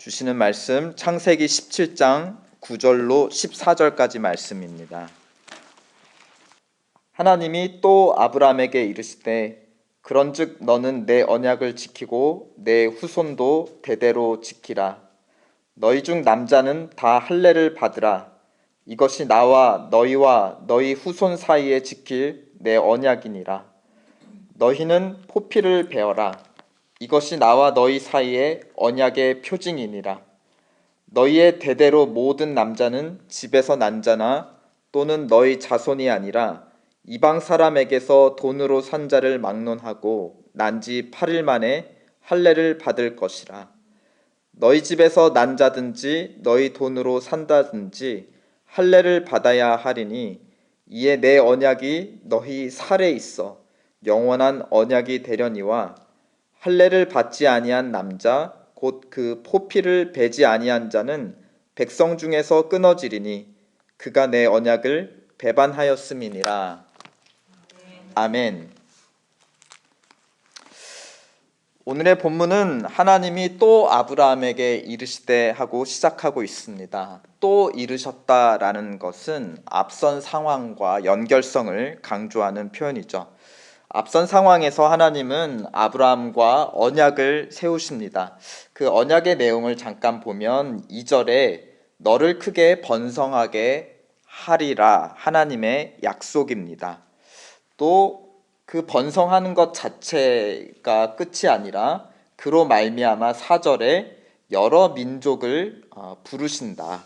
주시는 말씀 창세기 17장 9절로 14절까지 말씀입니다. 하나님이 또 아브라함에게 이르시되 그런즉 너는 내 언약을 지키고 내 후손도 대대로 지키라. 너희 중 남자는 다 할례를 받으라. 이것이 나와 너희와 너희 후손 사이에 지킬 내 언약이니라. 너희는 포피를 베어라. 이것이 나와 너희 사이에 언약의 표징이니라. 너희의 대대로 모든 남자는 집에서 난 자나 또는 너희 자손이 아니라 이방 사람에게서 돈으로 산 자를 막론하고 난 지 8일 만에 할례를 받을 것이라. 너희 집에서 난 자든지 너희 돈으로 산다든지 할례를 받아야 하리니 이에 내 언약이 너희 살에 있어 영원한 언약이 되려니와 할례를 받지 아니한 남자 곧 그 포피를 베지 아니한 자는 백성 중에서 끊어지리니 그가 내 언약을 배반하였음이니라. 아멘. 오늘의 본문은 하나님이 또 아브라함에게 이르시되 하고 시작하고 있습니다. 또 이르셨다라는 것은 앞선 상황과 연결성을 강조하는 표현이죠. 앞선 상황에서 하나님은 아브라함과 언약을 세우십니다. 그 언약의 내용을 잠깐 보면 2절에 너를 크게 번성하게 하리라 하나님의 약속입니다. 또 그 번성하는 것 자체가 끝이 아니라 그로 말미암아 4절에 여러 민족을 부르신다.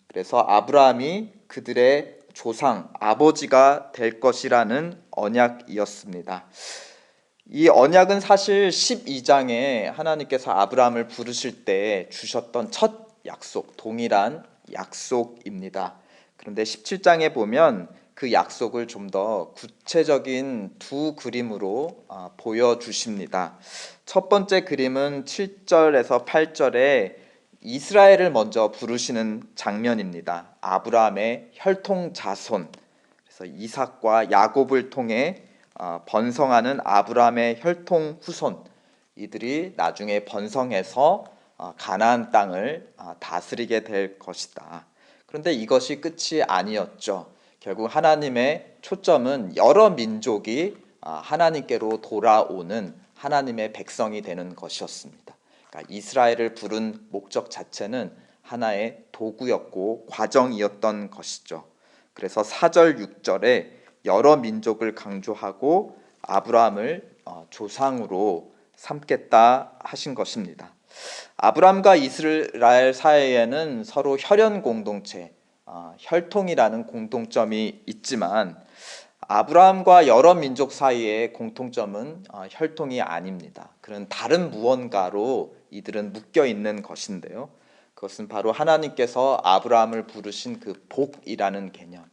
그래서 아브라함이 그들의 조상, 아버지가 될 것이라는 언약이었습니다. 이 언약은 사실 12장에 하나님께서 아브라함을 부르실 때 주셨던 첫 약속, 동일한 약속입니다. 그런데 17장에 보면 그 약속을 좀 더 구체적인 두 그림으로 보여주십니다. 첫 번째 그림은 7절에서 8절에 이스라엘을 먼저 부르시는 장면입니다. 아브라함의 혈통 자손, 그래서 이삭과 야곱을 통해 번성하는 아브라함의 혈통 후손, 이들이 나중에 번성해서 가나안 땅을 다스리게 될 것이다. 그런데 이것이 끝이 아니었죠. 결국 하나님의 초점은 여러 민족이 하나님께로 돌아오는 하나님의 백성이 되는 것이었습니다. 그러니까 이스라엘을 부른 목적 자체는 하나의 도구였고 과정이었던 것이죠. 그래서 4절 6절에 여러 민족을 강조하고 아브라함을 조상으로 삼겠다 하신 것입니다. 아브라함과 이스라엘 사이에는 서로 혈연 공동체, 혈통이라는 공통점이 있지만 아브라함과 여러 민족 사이의 공통점은 혈통이 아닙니다. 그런 다른 무언가로 이들은 묶여 있는 것인데요. 그것은 바로 하나님께서 아브라함을 부르신 그 복이라는 개념,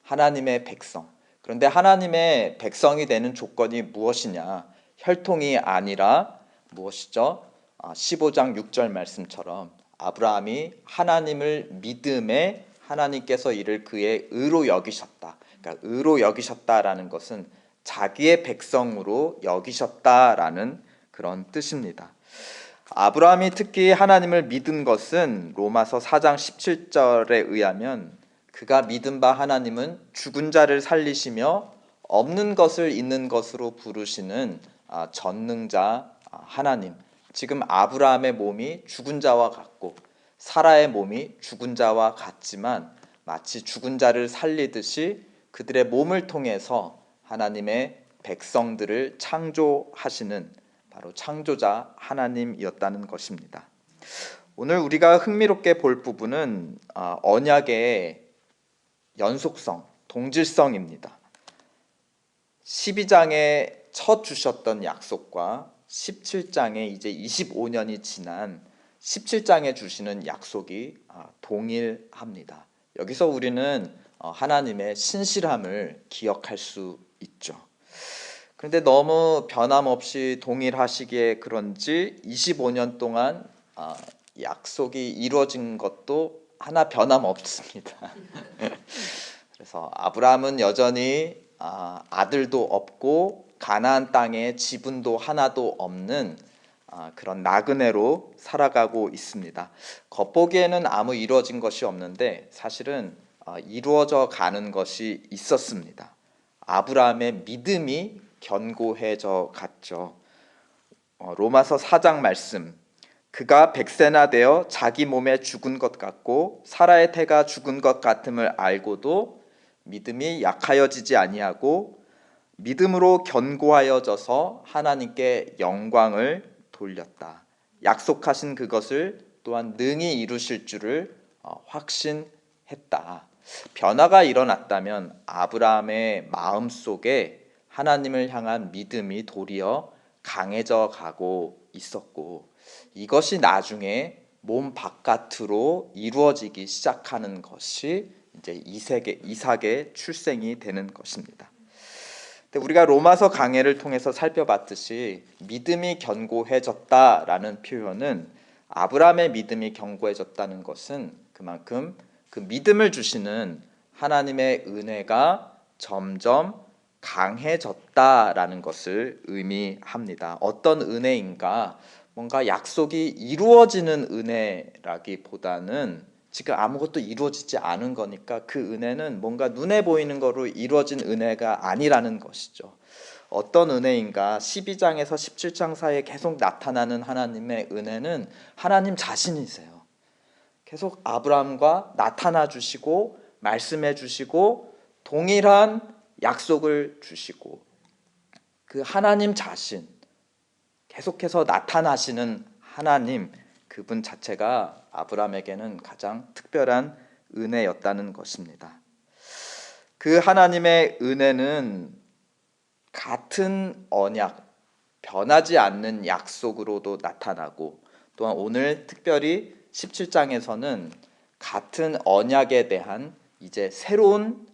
하나님의 백성. 그런데 하나님의 백성이 되는 조건이 무엇이냐? 혈통이 아니라 무엇이죠? 15장 6절 말씀처럼 아브라함이 하나님을 믿음에 하나님께서 이를 그의 의로 여기셨다. 그러니까 의로 여기셨다라는 것은 자기의 백성으로 여기셨다라는 그런 뜻입니다. 아브라함이 특히 하나님을 믿은 것은 로마서 4장 17절에 의하면 그가 믿은 바 하나님은 죽은 자를 살리시며 없는 것을 있는 것으로 부르시는 전능자 하나님. 지금 아브라함의 몸이 죽은 자와 같고 사라의 몸이 죽은 자와 같지만 마치 죽은 자를 살리듯이 그들의 몸을 통해서 하나님의 백성들을 창조하시는 바로 창조자 하나님이었다는 것입니다. 오늘 우리가 흥미롭게 볼 부분은 언약의 연속성, 동질성입니다. 12장에 첫 주셨던 약속과 17장에 이제 25년이 지난 17장에 주시는 약속이 동일합니다. 여기서 우리는 하나님의 신실함을 기억할 수 있죠. 그런데 너무 변함없이 동일하시기에 그런지 25년 동안 약속이 이루어진 것도 하나 변함없습니다. 그래서 아브라함은 여전히 아들도 없고 가나안 땅에 지분도 하나도 없는 그런 나그네로 살아가고 있습니다. 겉보기에는 아무 이루어진 것이 없는데 사실은 이루어져 가는 것이 있었습니다. 아브라함의 믿음이 견고해져 갔죠. 로마서 4장 말씀, 그가 백세나 되어 자기 몸에 죽은 것 같고 사라의 태가 죽은 것 같음을 알고도 믿음이 약하여지지 아니하고 믿음으로 견고하여져서 하나님께 영광을 돌렸다. 약속하신 그것을 또한 능히 이루실 줄을 확신했다. 변화가 일어났다면 아브라함의 마음속에 하나님을 향한 믿음이 도리어 강해져 가고 있었고, 이것이 나중에 몸 바깥으로 이루어지기 시작하는 것이 이제 이삭의 출생이 되는 것입니다. 우리가 로마서 강해를 통해서 살펴봤듯이 믿음이 견고해졌다라는 표현은, 아브라함의 믿음이 견고해졌다는 것은 그만큼 그 믿음을 주시는 하나님의 은혜가 점점 강해졌다라는 것을 의미합니다. 어떤 은혜인가? 뭔가 약속이 이루어지는 은혜라기보다는 지금 아무것도 이루어지지 않은 거니까 그 은혜는 뭔가 눈에 보이는 거로 이루어진 은혜가 아니라는 것이죠. 어떤 은혜인가? 12장에서 17장 사이에 계속 나타나는 하나님의 은혜는 하나님 자신이세요. 계속 아브라함과 나타나 주시고 말씀해 주시고 동일한 약속을 주시고, 그 하나님 자신, 계속해서 나타나시는 하나님, 그분 자체가 아브라함에게는 가장 특별한 은혜였다는 것입니다. 그 하나님의 은혜는 같은 언약, 변하지 않는 약속으로도 나타나고, 또한 오늘 특별히 17장에서는 같은 언약에 대한 이제 새로운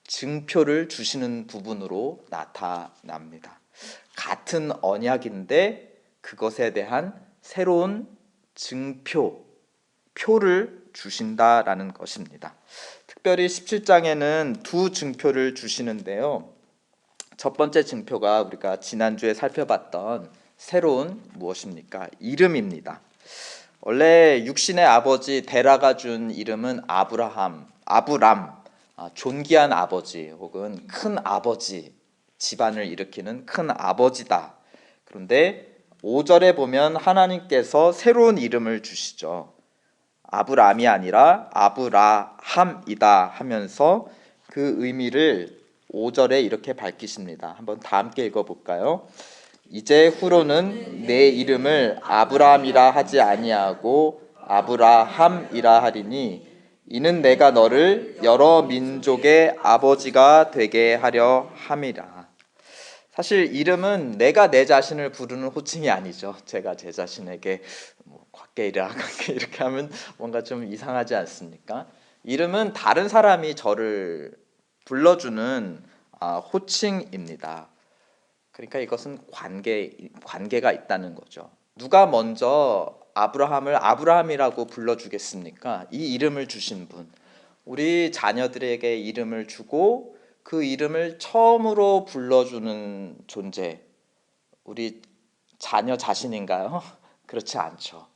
증표를 주시는 부분으로 나타납니다. 같은 언약인데 그것에 대한 새로운 표를 주신다라는 것입니다. 특별히 17장에는 두 증표를 주시는데요. 첫 번째 증표가 우리가 지난주에 살펴봤던 새로운 무엇입니까? 이름입니다. 원래 육신의 아버지 데라가 준 이름은 아브람, 존귀한 아버지 혹은 큰 아버지, 집안을 일으키는 큰 아버지다. 그런데 5절에 보면 하나님께서 새로운 이름을 주시죠. 아브람이 아니라 아브라함이다 하면서 그 의미를 5절에 이렇게 밝히십니다. 한번 다 함께 읽어볼까요? 이제 후로는 내 이름을 아브라함이라 하지 아니하고 아브라함이라 하리니 이는 내가 너를 여러 민족의 아버지가 되게 하려 함이라. 사실 이름은 내가 내 자신을 부르는 호칭이 아니죠. 제가 제 자신에게 곽계이라 이렇게 하면 뭔가 좀 이상하지 않습니까? 이름은 다른 사람이 저를 불러주는 호칭입니다. 그러니까 이것은 관계가 있다는 거죠. 누가 먼저 아브라함을 아브라함이라고 불러주겠습니까? 이 이름을 주신 분, 우리 자녀들에게 이름을 주고 그 이름을 처음으로 불러주는 존재, 우리 자녀 자신인가요? 그렇지 않죠.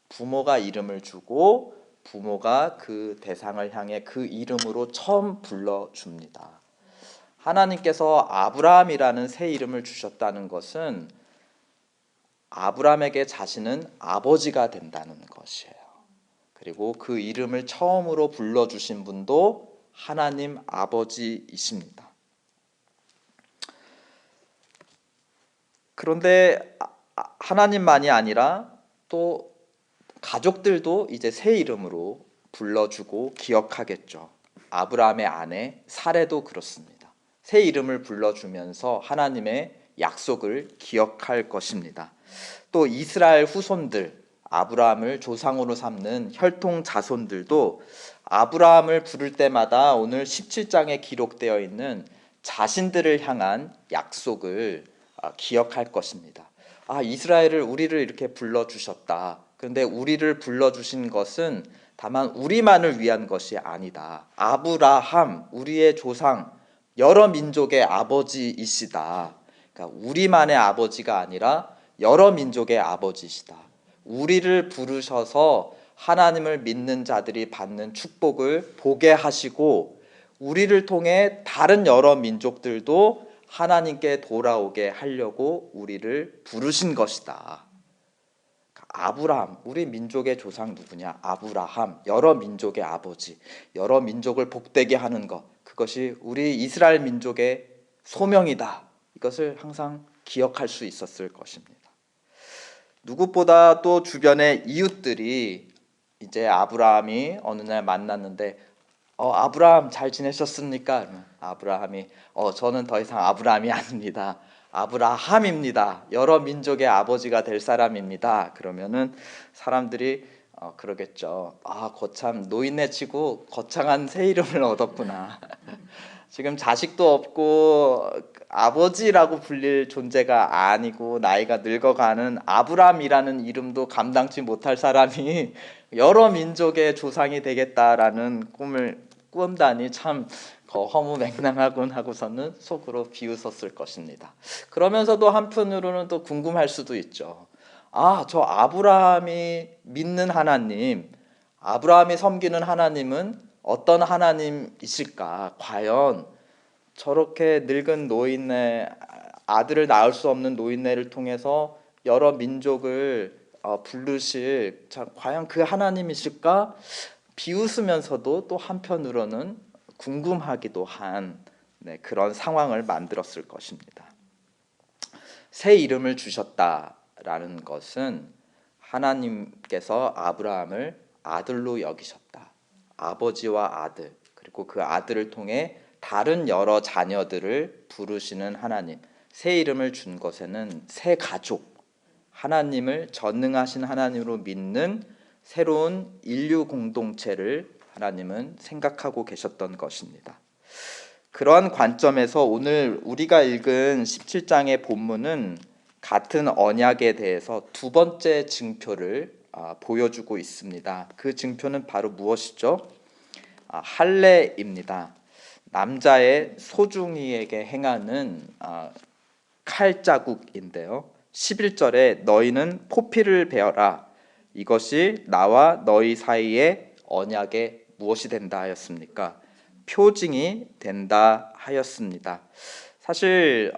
부모가 이름을 주고 부모가 그 대상을 향해 그 이름으로 처음 불러줍니다. 하나님께서 아브라함이라는 새 이름을 주셨다는 것은 아브라함에게 자신은 아버지가 된다는 것이에요. 그리고 그 이름을 처음으로 불러주신 분도 하나님 아버지이십니다. 그런데 하나님만이 아니라 또 가족들도 이제 새 이름으로 불러주고 기억하겠죠. 아브라함의 아내 사레도 그렇습니다. 새 이름을 불러주면서 하나님의 약속을 기억할 것입니다. 또 이스라엘 후손들, 아브라함을 조상으로 삼는 혈통 자손들도 아브라함을 부를 때마다 오늘 17장에 기록되어 있는 자신들을 향한 약속을 기억할 것입니다. 이스라엘을, 우리를 이렇게 불러주셨다. 그런데 우리를 불러주신 것은 다만 우리만을 위한 것이 아니다. 아브라함, 우리의 조상, 여러 민족의 아버지이시다. 그러니까 우리만의 아버지가 아니라 여러 민족의 아버지시다. 우리를 부르셔서 하나님을 믿는 자들이 받는 축복을 보게 하시고 우리를 통해 다른 여러 민족들도 하나님께 돌아오게 하려고 우리를 부르신 것이다. 아브라함, 우리 민족의 조상 누구냐? 아브라함, 여러 민족의 아버지, 여러 민족을 복되게 하는 것, 그것이 우리 이스라엘 민족의 소명이다. 이것을 항상 기억할 수 있었을 것입니다. 누구보다 또 주변의 이웃들이 이제 아브라함이 어느 날 만났는데 아브라함 잘 지내셨습니까? 아브라함이 저는 더 이상 아브라함이 아닙니다. 아브라함입니다. 여러 민족의 아버지가 될 사람입니다. 그러면은 사람들이 그러겠죠. 거참 노인네 치고 거창한 새 이름을 얻었구나. 지금 자식도 없고 아버지라고 불릴 존재가 아니고 나이가 늙어가는 아브람이라는 이름도 감당치 못할 사람이 여러 민족의 조상이 되겠다라는 꿈을 꾼다니 참 허무맹랑하군 하고서는 속으로 비웃었을 것입니다. 그러면서도 한편으로는 또 궁금할 수도 있죠. 저 아브라함이 믿는 하나님, 아브라함이 섬기는 하나님은 어떤 하나님이실까? 과연 저렇게 늙은 노인네, 아들을 낳을 수 없는 노인네를 통해서 여러 민족을 부르실 과연 그 하나님이실까? 비웃으면서도 또 한편으로는 궁금하기도 한 그런 상황을 만들었을 것입니다. 새 이름을 주셨다라는 것은 하나님께서 아브라함을 아들로 여기셨다. 아버지와 아들, 그리고 그 아들을 통해 다른 여러 자녀들을 부르시는 하나님, 새 이름을 준 것에는 새 가족, 하나님을 전능하신 하나님으로 믿는 새로운 인류 공동체를 하나님은 생각하고 계셨던 것입니다. 그러한 관점에서 오늘 우리가 읽은 17장의 본문은 같은 언약에 대해서 두 번째 증표를 보여주고 있습니다. 그 증표는 바로 무엇이죠? 할례입니다. 남자의 소중이에게 행하는 칼자국인데요. 11절에 너희는 포피를 베어라. 이것이 나와 너희 사이의 언약에 무엇이 된다 하였습니까? 표징이 된다 하였습니다. 사실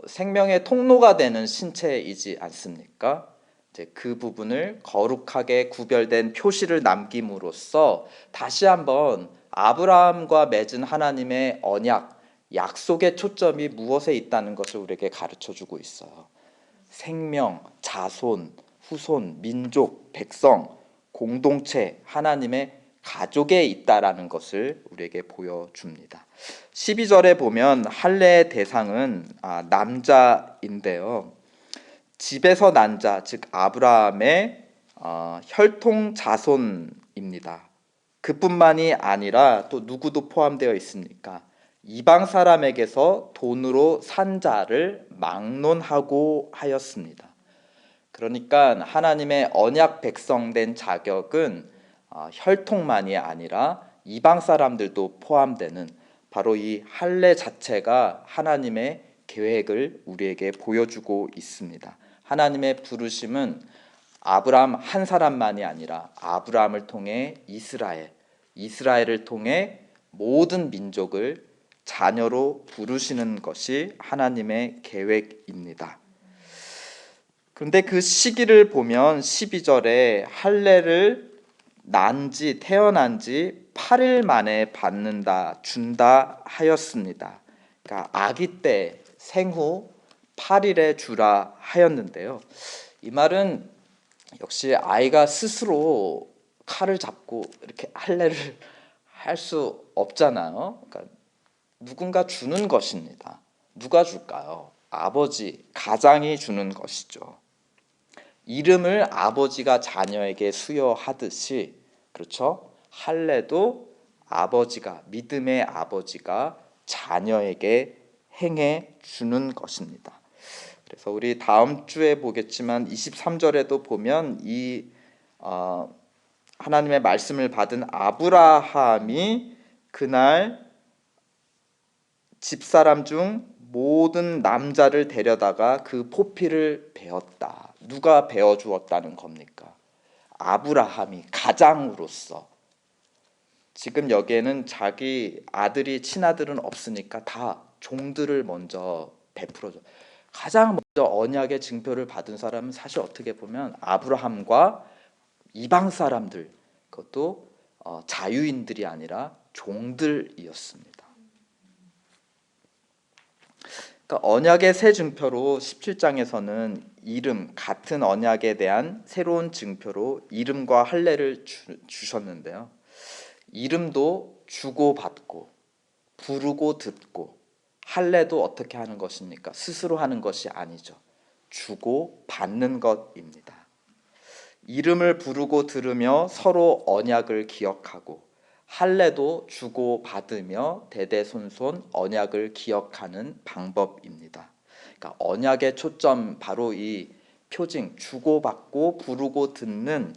생명의 통로가 되는 신체이지 않습니까? 이제 그 부분을 거룩하게 구별된 표시를 남김으로써 다시 한번 아브라함과 맺은 하나님의 언약, 약속의 초점이 무엇에 있다는 것을 우리에게 가르쳐주고 있어요. 생명, 자손, 후손, 민족, 백성, 공동체, 하나님의 가족에 있다라는 것을 우리에게 보여줍니다. 12절에 보면 할례의 대상은 남자인데요. 집에서 난 자, 즉 아브라함의 혈통 자손입니다. 그뿐만이 아니라 또 누구도 포함되어 있습니까? 이방 사람에게서 돈으로 산 자를 막론하고 하였습니다. 그러니까 하나님의 언약 백성된 자격은 혈통만이 아니라 이방 사람들도 포함되는 바로 이 할례 자체가 하나님의 계획을 우리에게 보여주고 있습니다. 하나님의 부르심은 아브라함 한 사람만이 아니라 아브라함을 통해 이스라엘을 통해 모든 민족을 자녀로 부르시는 것이 하나님의 계획입니다. 그런데 그 시기를 보면 12절에 할례를 태어난 지 8일 만에 준다 하였습니다. 그러니까 아기 때 생후 8일에 주라 하였는데요. 이 말은 역시 아이가 스스로 칼을 잡고 이렇게 할례를 할 수 없잖아요. 그러니까 누군가 주는 것입니다. 누가 줄까요? 아버지, 가장이 주는 것이죠. 이름을 아버지가 자녀에게 수여하듯이, 그렇죠? 할례도 믿음의 아버지가 자녀에게 행해 주는 것입니다. 그래서 우리 다음 주에 보겠지만 23절에도 보면 하나님의 말씀을 받은 아브라함이 그날 집사람 중 모든 남자를 데려다가 그 포피를 베었다. 누가 베어주었다는 겁니까? 아브라함이 가장으로서. 지금 여기에는 자기 아들이 친아들은 없으니까 다 종들을 먼저 베풀어줘. 가장 먼저 언약의 증표를 받은 사람은 사실 어떻게 보면 아브라함과 이방 사람들, 그것도 자유인들이 아니라 종들이었습니다. 그러니까 언약의 새 증표로 17장에서는 이름, 같은 언약에 대한 새로운 증표로 이름과 할례를 주셨는데요. 이름도 주고받고 부르고 듣고, 할례도 어떻게 하는 것입니까? 스스로 하는 것이 아니죠. 주고 받는 것입니다. 이름을 부르고 들으며 서로 언약을 기억하고, 할례도 주고 받으며 대대손손 언약을 기억하는 방법입니다. 그러니까 언약의 초점, 바로 이 표징, 주고받고 부르고 듣는,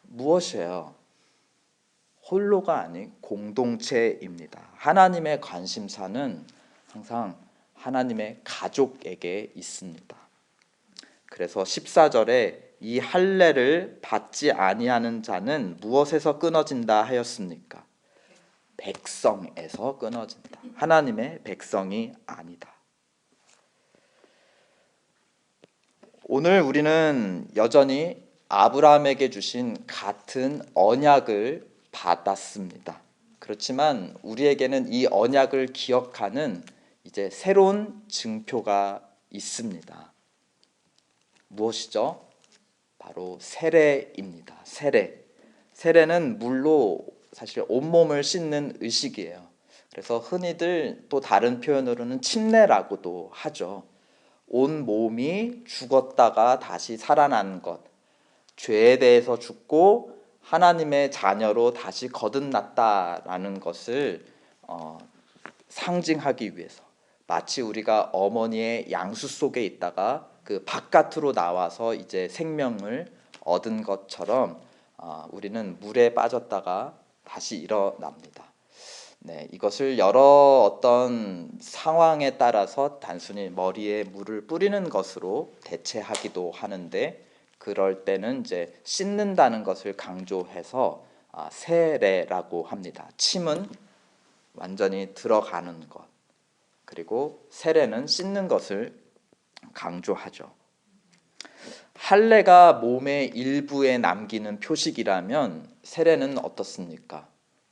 무엇이에요? 홀로가 아닌 공동체입니다. 하나님의 관심사는 항상 하나님의 가족에게 있습니다. 그래서 14절에 이 할례를 받지 아니하는 자는 무엇에서 끊어진다 하였습니까? 백성에서 끊어진다. 하나님의 백성이 아니다. 오늘 우리는 여전히 아브라함에게 주신 같은 언약을 받았습니다. 그렇지만 우리에게는 이 언약을 기억하는 이제 새로운 증표가 있습니다. 무엇이죠? 바로 세례입니다. 세례. 세례는 물로 사실 온몸을 씻는 의식이에요. 그래서 흔히들 또 다른 표현으로는 침례라고도 하죠. 온 몸이 죽었다가 다시 살아난 것, 죄에 대해서 죽고 하나님의 자녀로 다시 거듭났다라는 것을 상징하기 위해서, 마치 우리가 어머니의 양수 속에 있다가 그 바깥으로 나와서 이제 생명을 얻은 것처럼 우리는 물에 빠졌다가 다시 일어납니다. 네, 이것을 여러 어떤 상황에 따라서 단순히 머리에 물을 뿌리는 것으로 대체하기도 하는데, 그럴 때는 이제 씻는다는 것을 강조해서 세례라고 합니다. 침은 완전히 들어가는 것, 그리고 세례는 씻는 것을 강조하죠. 할례가 몸의 일부에 남기는 표식이라면 세례는 어떻습니까?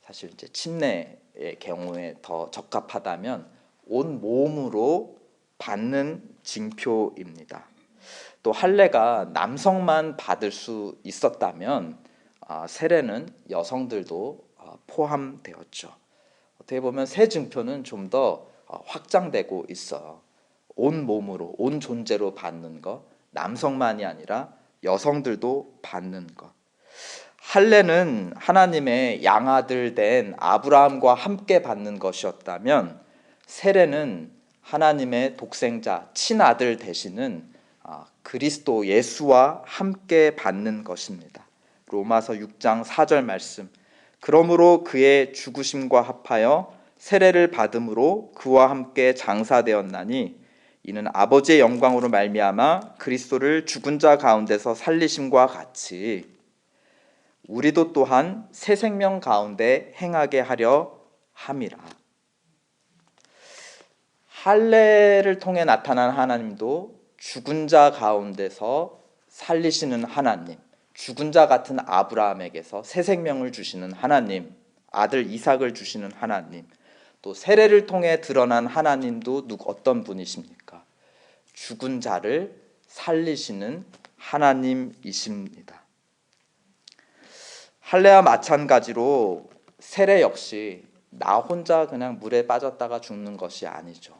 사실 이제 침례의 경우에 더 적합하다면 온 몸으로 받는 징표입니다. 또 할례가 남성만 받을 수 있었다면 세례는 여성들도 포함되었죠. 어떻게 보면 새 증표는 좀 더 확장되고 있어요. 온 몸으로, 온 존재로 받는 것, 남성만이 아니라 여성들도 받는 것. 할례는 하나님의 양아들 된 아브라함과 함께 받는 것이었다면, 세례는 하나님의 독생자 친아들 되시는 그리스도 예수와 함께 받는 것입니다. 로마서 6장 4절 말씀, 그러므로 그의 죽으심과 합하여 세례를 받음으로 그와 함께 장사되었나니, 이는 아버지의 영광으로 말미암아 그리스도를 죽은 자 가운데서 살리심과 같이 우리도 또한 새 생명 가운데 행하게 하려 함이라. 할례를 통해 나타난 하나님도 죽은 자 가운데서 살리시는 하나님, 죽은 자 같은 아브라함에게서 새 생명을 주시는 하나님, 아들 이삭을 주시는 하나님, 또 세례를 통해 드러난 하나님도 어떤 분이십니까? 죽은 자를 살리시는 하나님이십니다. 할례와 마찬가지로 세례 역시 나 혼자 그냥 물에 빠졌다가 죽는 것이 아니죠.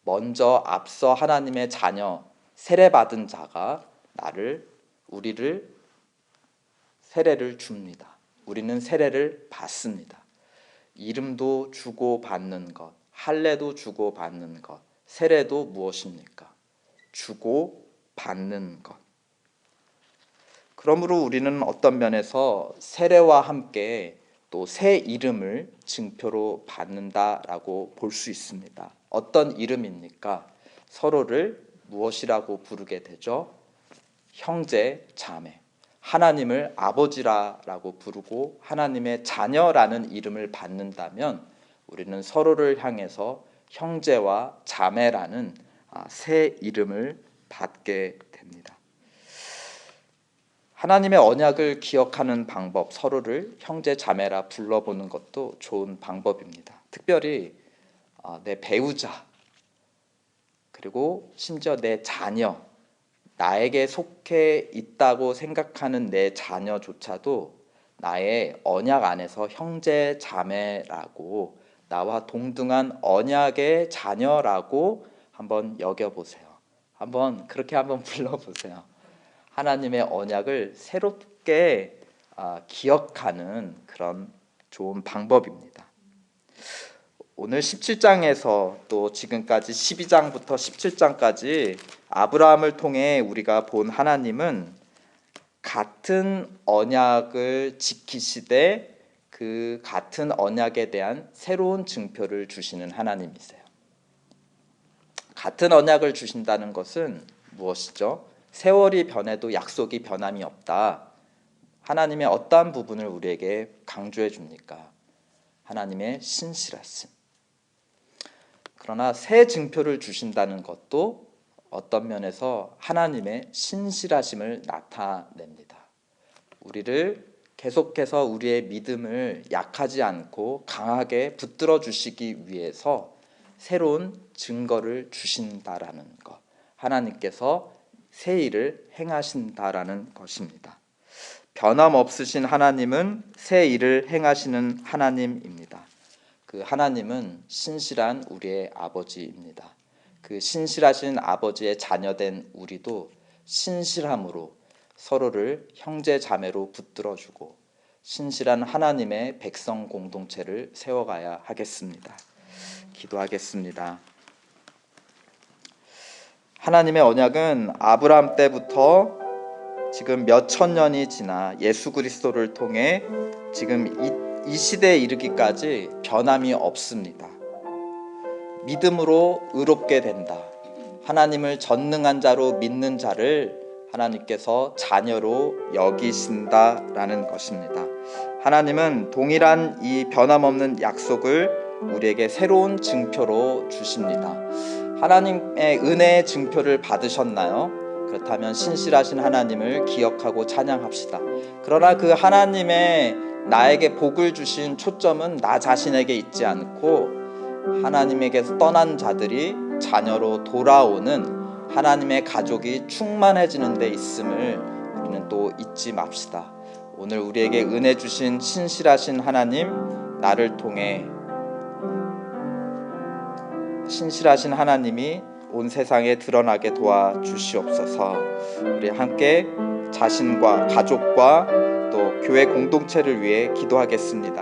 먼저 앞서 하나님의 자녀, 세례받은 자가 우리를 세례를 줍니다. 우리는 세례를 받습니다. 이름도 주고 받는 것, 할례도 주고 받는 것, 세례도 무엇입니까? 주고 받는 것. 그러므로 우리는 어떤 면에서 세례와 함께 또 새 이름을 증표로 받는다라고 볼 수 있습니다. 어떤 이름입니까? 서로를 무엇이라고 부르게 되죠? 형제, 자매. 하나님을 아버지라고 부르고 하나님의 자녀라는 이름을 받는다면 우리는 서로를 향해서 형제와 자매라는 새 이름을 받게 됩니다. 하나님의 언약을 기억하는 방법, 서로를 형제 자매라 불러보는 것도 좋은 방법입니다. 특별히 내 배우자, 그리고 심지어 내 자녀, 나에게 속해 있다고 생각하는 내 자녀조차도 나의 언약 안에서 형제 자매라고, 나와 동등한 언약의 자녀라고 한번 여겨보세요. 그렇게 한번 불러보세요. 하나님의 언약을 새롭게 기억하는 그런 좋은 방법입니다. 오늘 17장에서 또 지금까지 12장부터 17장까지 아브라함을 통해 우리가 본 하나님은 같은 언약을 지키시되 그 같은 언약에 대한 새로운 증표를 주시는 하나님이세요. 같은 언약을 주신다는 것은 무엇이죠? 세월이 변해도 약속이 변함이 없다. 하나님의 어떠한 부분을 우리에게 강조해 줍니까? 하나님의 신실하심. 그러나 새 증표를 주신다는 것도 어떤 면에서 하나님의 신실하심을 나타냅니다. 우리를 계속해서 우리의 믿음을 약하지 않고 강하게 붙들어 주시기 위해서 새로운 증거를 주신다라는 것, 하나님께서 새 일을 행하신다라는 것입니다. 변함없으신 하나님은 새 일을 행하시는 하나님입니다. 그 하나님은 신실한 우리의 아버지입니다. 그 신실하신 아버지의 자녀된 우리도 신실함으로 서로를 형제 자매로 붙들어주고 신실한 하나님의 백성 공동체를 세워가야 하겠습니다. 기도하겠습니다. 하나님의 언약은 아브라함 때부터 지금 몇천 년이 지나 예수 그리스도를 통해 지금 이 시대에 이르기까지 변함이 없습니다. 믿음으로 의롭게 된다. 하나님을 전능한 자로 믿는 자를 하나님께서 자녀로 여기신다라는 것입니다. 하나님은 동일한 이 변함없는 약속을 우리에게 새로운 증표로 주십니다. 하나님의 은혜의 증표를 받으셨나요? 그렇다면 신실하신 하나님을 기억하고 찬양합시다. 그러나 그 하나님의 나에게 복을 주신 초점은 나 자신에게 있지 않고 하나님에게서 떠난 자들이 자녀로 돌아오는 하나님의 가족이 충만해지는 데 있음을 우리는 또 잊지 맙시다. 오늘 우리에게 은혜 주신 신실하신 하나님, 나를 통해 신실하신 하나님이 온 세상에 드러나게 도와주시옵소서. 우리 함께 자신과 가족과 또 교회 공동체를 위해 기도하겠습니다.